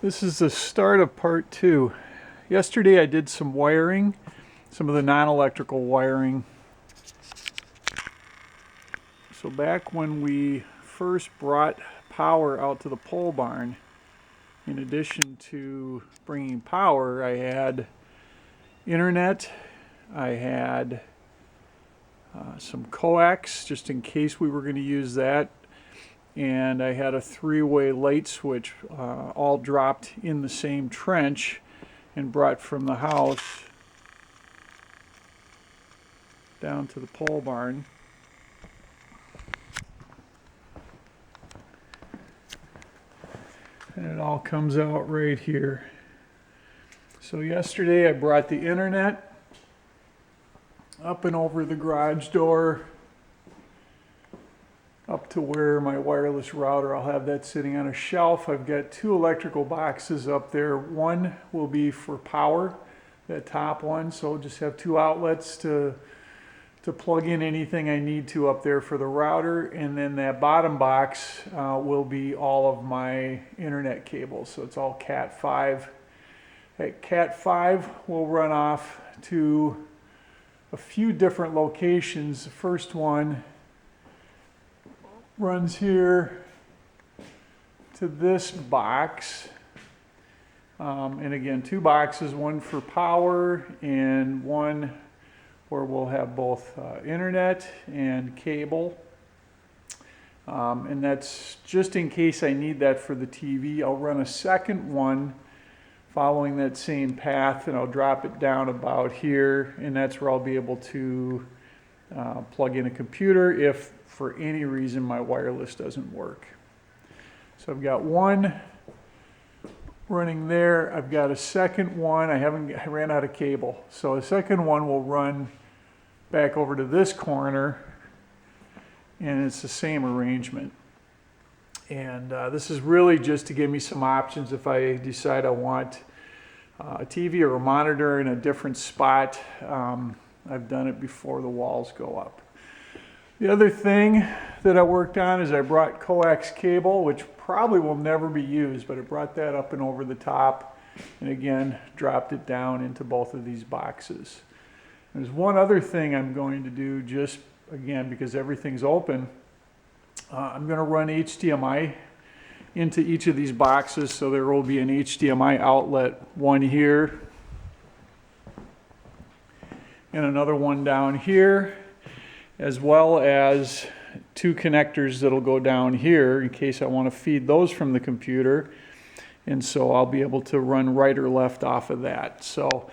This is the start of part 2. Yesterday I did some wiring, some of the non-electrical wiring. So back when we first brought power out to the pole barn, in addition to bringing power, I had internet, I had some coax just in case we were going to use that, and I had a 3-way light switch all dropped in the same trench and brought from the house down to the pole barn. And it all comes out right here. So yesterday I brought the internet up and over the garage door up to where my wireless router, I'll have that sitting on a shelf. I've got 2 electrical boxes up there. One will be for power, that top one, so I'll just have 2 outlets to plug in anything I need to up there for the router, and then that bottom box will be all of my internet cables, so it's all Cat 5. That Cat 5 will run off to a few different locations. The first one runs here to this box, and again 2 boxes, one for power and one where we'll have both internet and cable, and that's just in case I need that for the TV. I'll run a second one following that same path, and I'll drop it down about here, and that's where I'll be able to plug in a computer if for any reason my wireless doesn't work. So I've got one running there. I've got a second one. I ran out of cable. So a second one will run back over to this corner, and it's the same arrangement. And this is really just to give me some options if I decide I want a TV or a monitor in a different spot. I've done it before the walls go up. The other thing that I worked on is I brought coax cable, which probably will never be used, but I brought that up and over the top, and again dropped it down into both of these boxes. There's one other thing I'm going to do, just again because everything's open. I'm going to run HDMI into each of these boxes, so there will be an HDMI outlet, one here and another one down here, as well as 2 connectors that'll go down here in case I want to feed those from the computer, and so I'll be able to run right or left off of that. So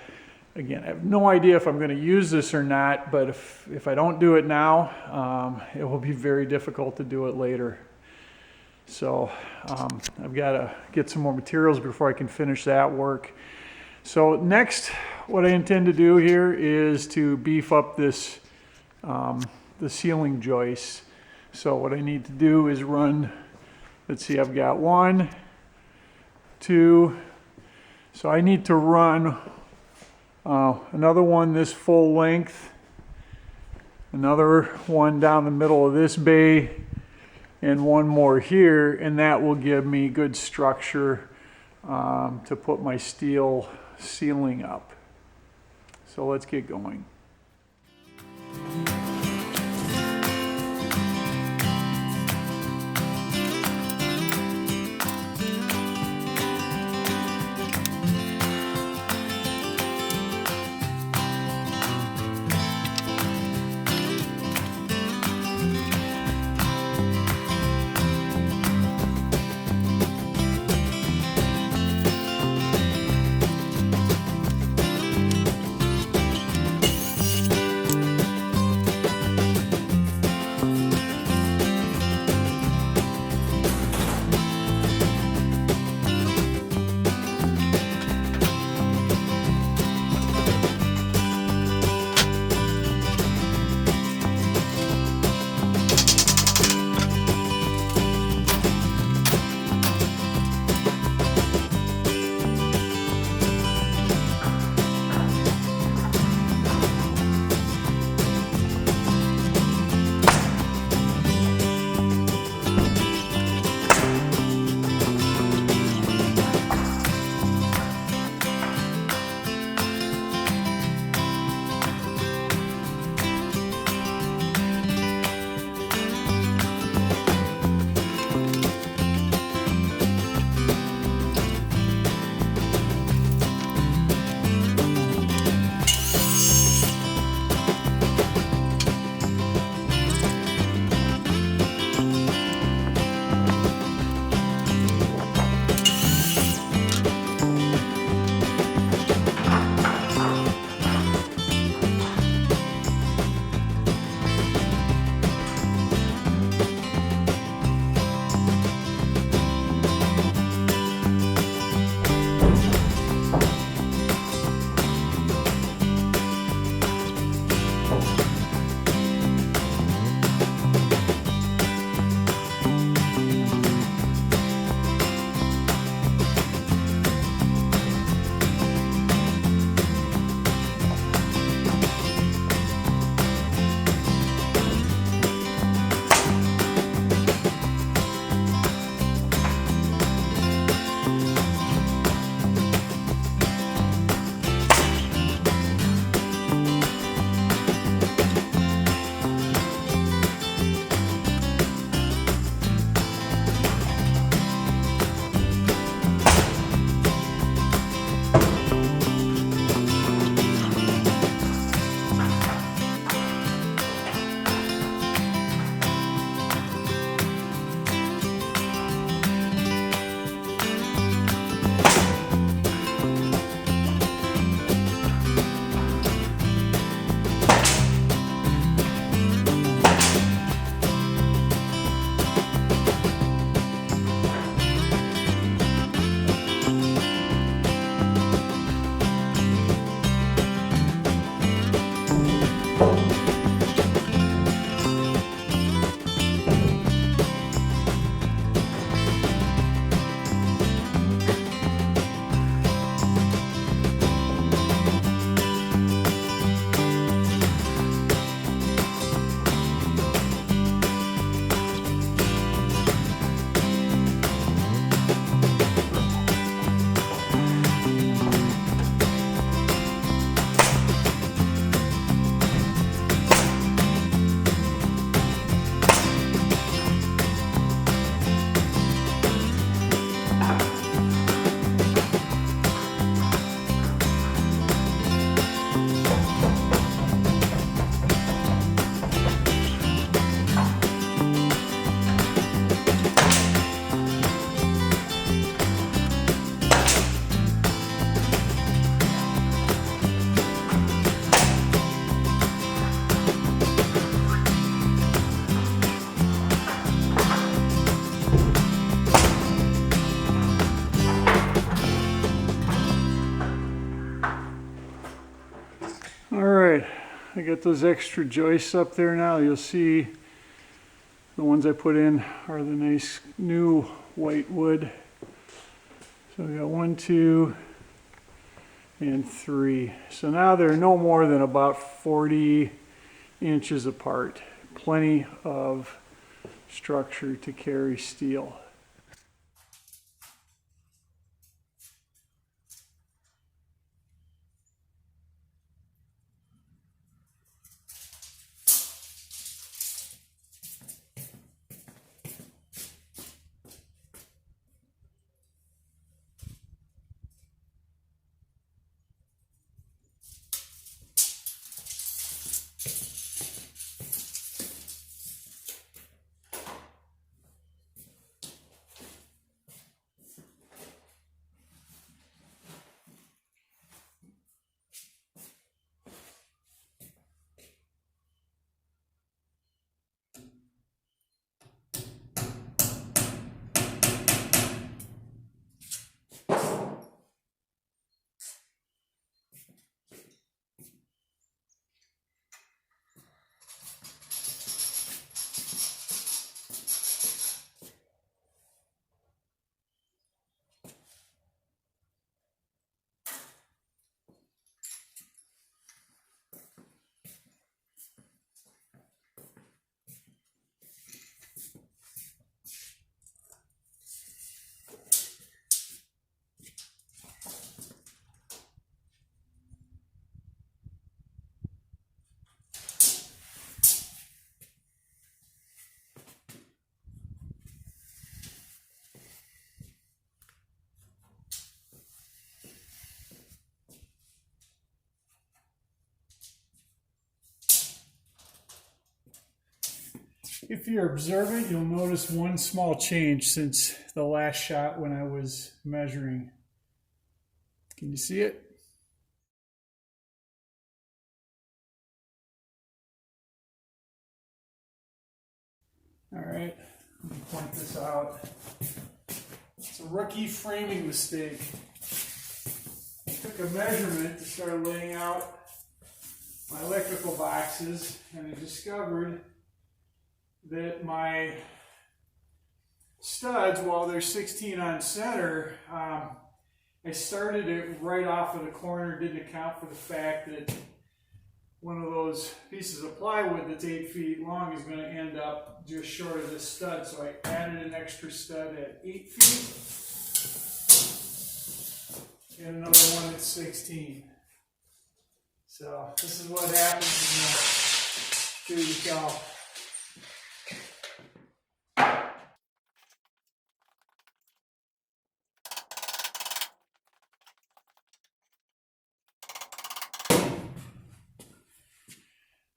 again, I have no idea if I'm going to use this or not, but if I don't do it now, it will be very difficult to do it later. So I've got to get some more materials before I can finish that work. So next, what I intend to do here is to beef up this the ceiling joists. So what I need to do is run, let's see, I've got 1, 2, so I need to run another one this full length, another one down the middle of this bay, and one more here, and that will give me good structure to put my steel ceiling up. So let's get going. I got those extra joists up there now. You'll see the ones I put in are the nice new white wood. So we got 1, 2, and 3. So now they're no more than about 40 inches apart. Plenty of structure to carry steel. If you're observant, you'll notice one small change since the last shot when I was measuring. Can you see it? All right, let me point this out. It's a rookie framing mistake. I took a measurement to start laying out my electrical boxes, and I discovered that my studs, while they're 16 on center, I started it right off of the corner, didn't account for the fact that one of those pieces of plywood that's 8 feet long is going to end up just short of this stud. So I added an extra stud at 8 feet and another one at 16. So this is what happens when you do the calc.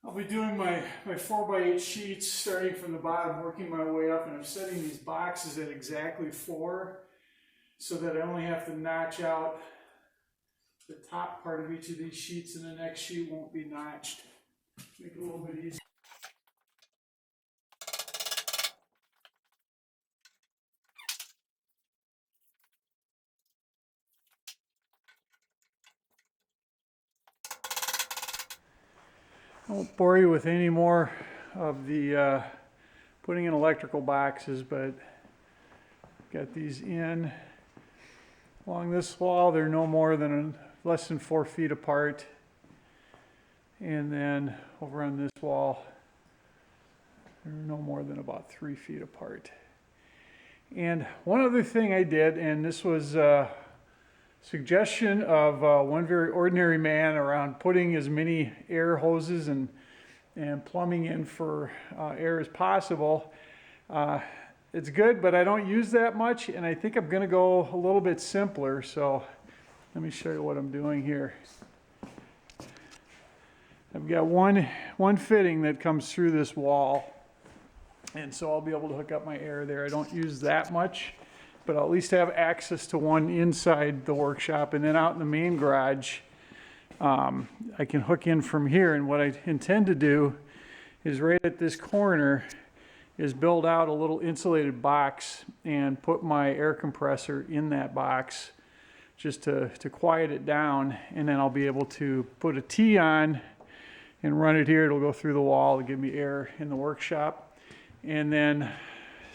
I'll be doing my 4x8 sheets starting from the bottom, working my way up, and I'm setting these boxes at exactly 4 so that I only have to notch out the top part of each of these sheets and the next sheet won't be notched. Make it a little bit easier. I won't bore you with any more of the putting in electrical boxes, but got these in along this wall. They're no more than less than 4 feet apart, and then over on this wall they're no more than about 3 feet apart. And one other thing I did, and this was a suggestion of one very ordinary man around putting as many air hoses and plumbing in for air as possible. It's good, but I don't use that much, and I think I'm going to go a little bit simpler. So let me show you what I'm doing here. I've got one fitting that comes through this wall, and so I'll be able to hook up my air there. I don't use that much, but I'll at least have access to one inside the workshop, and then out in the main garage I can hook in from here. And what I intend to do is right at this corner is build out a little insulated box and put my air compressor in that box just to quiet it down, and then I'll be able to put a T on and run it here. It'll go through the wall to give me air in the workshop. And then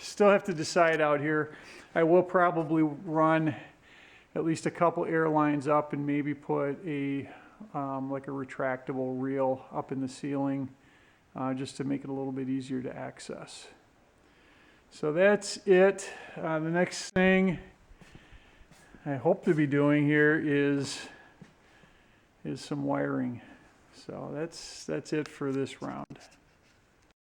still have to decide out here. I will probably run at least a couple air lines up and maybe put a like a retractable reel up in the ceiling just to make it a little bit easier to access. So that's it. The next thing I hope to be doing here is some wiring. So that's it for this round.